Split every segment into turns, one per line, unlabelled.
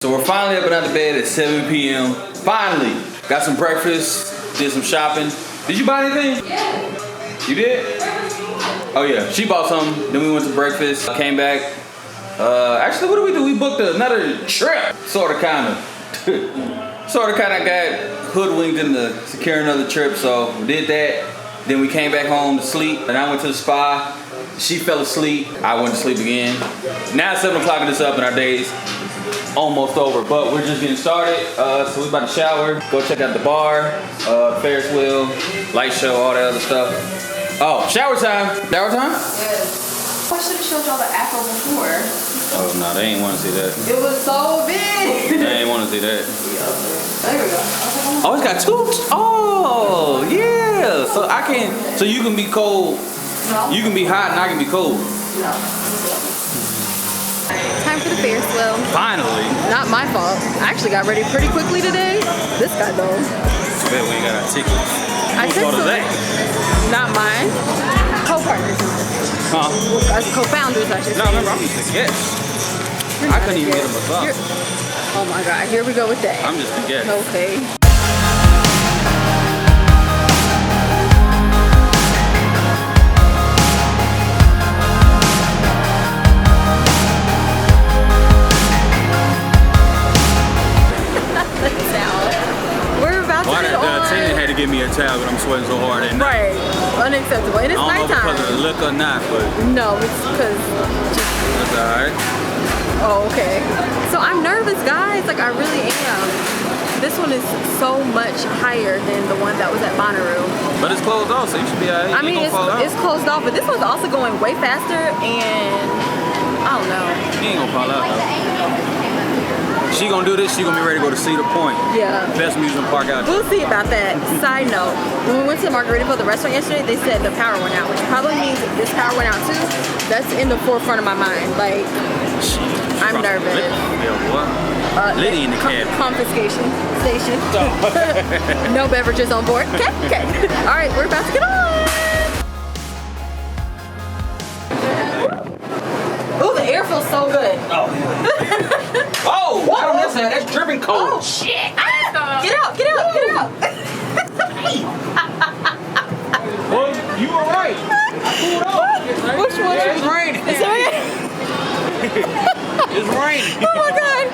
So we're finally up and out of bed at 7 p.m. Finally. Got some breakfast, did some shopping. Did you buy anything?
Yeah.
You did? Oh yeah, she bought something. Then we went to breakfast, came back. Actually, what did we do? We booked another trip. Sorta, kinda. Sorta, kinda got hoodwinked into securing another trip, so we did that. Then we came back home to sleep, and I went to the spa. She fell asleep. I went to sleep again. Now it's 7 o'clock and it's up and our day's almost over, but we're just getting started. So we're about to shower, go check out the bar, Ferris wheel, light show, all that other stuff. Oh, shower time. Shower time?
Yes. I should have showed y'all the afro before.
Oh no, they ain't want to see that.
It was so big.
They ain't want to see that.
There we go.
Oh, it's got two. Oh, yeah. So I can. So you can be cold.
No.
You can be hot and I can be cold.
No.
Time for the Ferris wheel.
Finally.
Not my fault. I actually got ready pretty quickly today. This guy though.
I bet we ain't got our tickets.
I
Whose
said
fault is
so.
that?
Not mine. Co-partners.
Huh?
Co-founders, I should
No,
say.
remember, I'm just a guest.
You're
I
not
couldn't
a
even get
guest.
him a thumb.
Oh my God, here we go with that.
I'm just a guest.
Okay. We're about to
Why
get
the
on.
attendant had to give me a towel, but I'm sweating so hard at night.
Right. Unacceptable. And it's
I don't know if it's
nighttime.
because of the look or not, but
No, it's because
that's alright.
oh, okay. So I'm nervous, guys. Like, I really am. This one is so much higher than the one that was at Bonnaroo.
But it's closed off, so you should be alright.
I mean, it's closed off, but this one's also going way faster, and I don't know.
He ain't gonna fall out though. She gonna do this, she gonna be ready to go to Cedar Point.
Yeah.
Best amusement park out there.
We'll see about that. Side note, when we went to Margaritaville, the restaurant yesterday, they said the power went out, which probably means that this power went out too. That's in the forefront of my mind. Like, I'm nervous.
Yeah, what? Liddy in the cab.
Confiscation station. No beverages on board. Okay, okay. All right, we're about to get on. Ooh, the air feels so good.
Oh, I don't understand. That's dripping cold.
Oh shit! Ah! Get out! Get out! Get out!
Well, you were right. I pulled off.
Which one?
It's raining.
Is it?
It's raining.
Oh my god!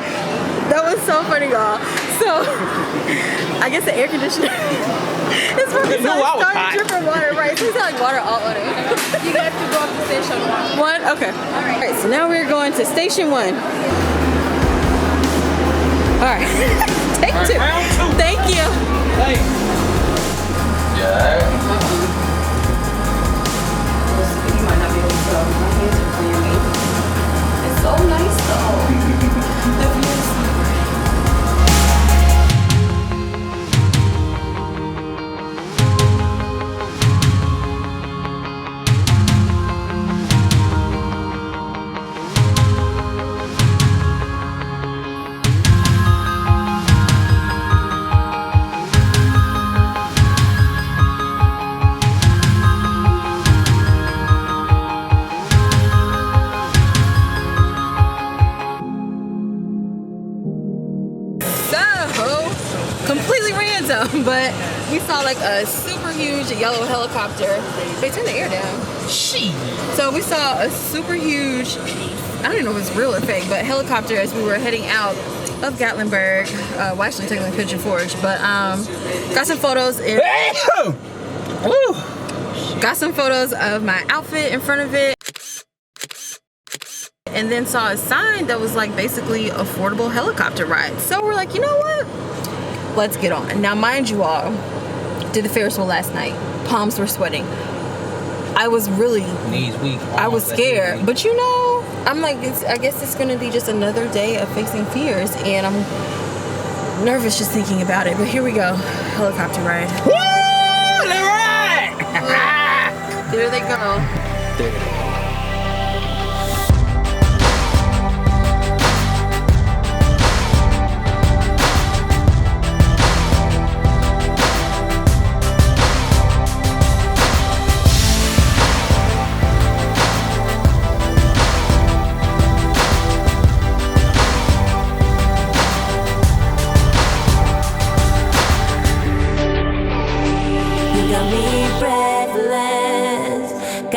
That was so funny, y'all. So, I guess the air conditioner is working,
You
so
knew I
it
was
started
hot.
dripping water, right? So it's like water all on it.
You have to go up to station one.
One? Okay. Alright, so now we're going to station 1. Alright. Take 2.
Round 2.
Thank you.
Hey. Yeah.
You might not be able to tell. My hands are clammy. It's so nice though. The view is so great.
Completely random, but we saw like a super huge yellow helicopter. They turned the air down. So we saw a super huge, I don't even know if it's real or fake, but helicopter as we were heading out of Gatlinburg. Well, actually technically Pigeon Forge, but got some photos. Got some photos of my outfit in front of it. And then saw a sign that was like basically affordable helicopter ride. So we're like, you know what? Let's get on. Now, mind you all, did the Ferris wheel last night. Palms were sweating. I was really,
Knees weak.
I was scared. But you know, I'm like, I guess it's gonna be just another day of facing fears. And I'm nervous just thinking about it. But here we go. Helicopter ride.
Woo! Let ride!
There they go.
There it is.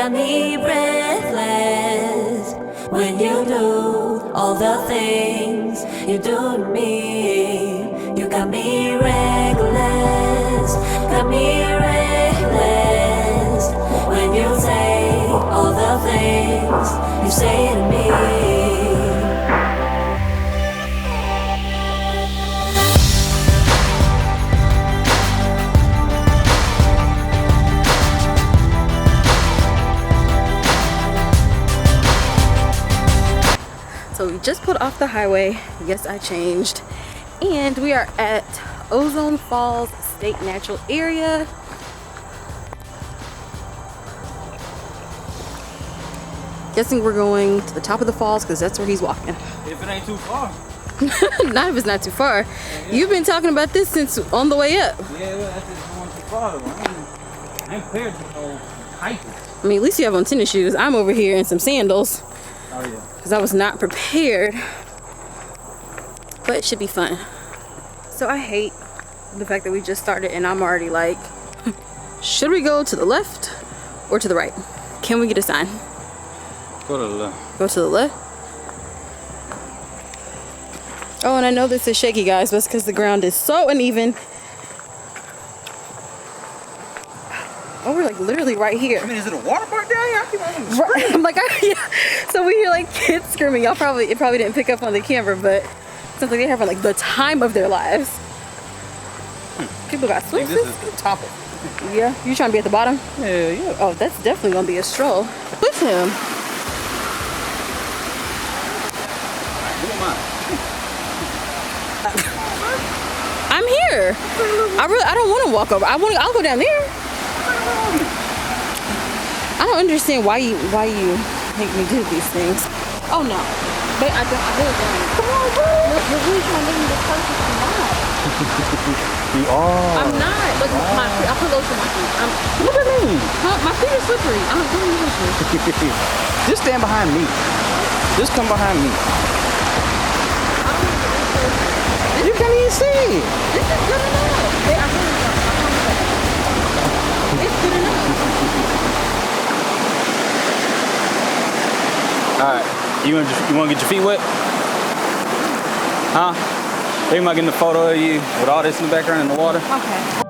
got me breathless when you do all the things you do to me. You got me reckless, got me reckless when you say all the things you say to me.
So we just pulled off the highway. Yes, I changed. And we are at Ozone Falls State Natural Area. Guessing we're going to the top of the falls because that's where he's walking.
If it ain't too far.
Not if it's not too far. You've been talking about this since on the way up.
Yeah, well, that's just going too far. I ain't prepared to go hiking.
I mean, at least you have on tennis shoes. I'm over here in some sandals.
Oh, yeah.
Because I was not prepared. But it should be fun. So I hate the fact that we just started and I'm already like, should we go to the left or to the right? Can we get a sign?
Go to the left.
Go to the left. Oh, and I know this is shaky, guys, but it's because the ground is so uneven. Oh, we're like literally right here.
I mean, is it a water park down here? I keep on
Right. I'm like, yeah. So we hear like kids screaming. It probably didn't pick up on the camera, but it sounds like they're having like the time of their lives. People got swimsuits.
This is the top of it.
Yeah, you trying to be at the bottom?
Yeah, yeah.
Oh, that's definitely gonna be a stroll. With him.
Who am I?
I'm here. I don't want to walk over. I'll go down there. I don't understand why you make me do these things. Oh no, but I really don't. Come on, bro. You're really trying to make me this person. I'm not.
You are.
I'm not. Look, I put those on my feet.
What do you mean?
My feet are slippery. I'm not doing this.
Just stand behind me. Just come behind me. You can't even see it.
This is good enough. It's good enough.
All right. You want to get your feet wet? Huh? They might get a photo of you with all this in the background in the water.
Okay.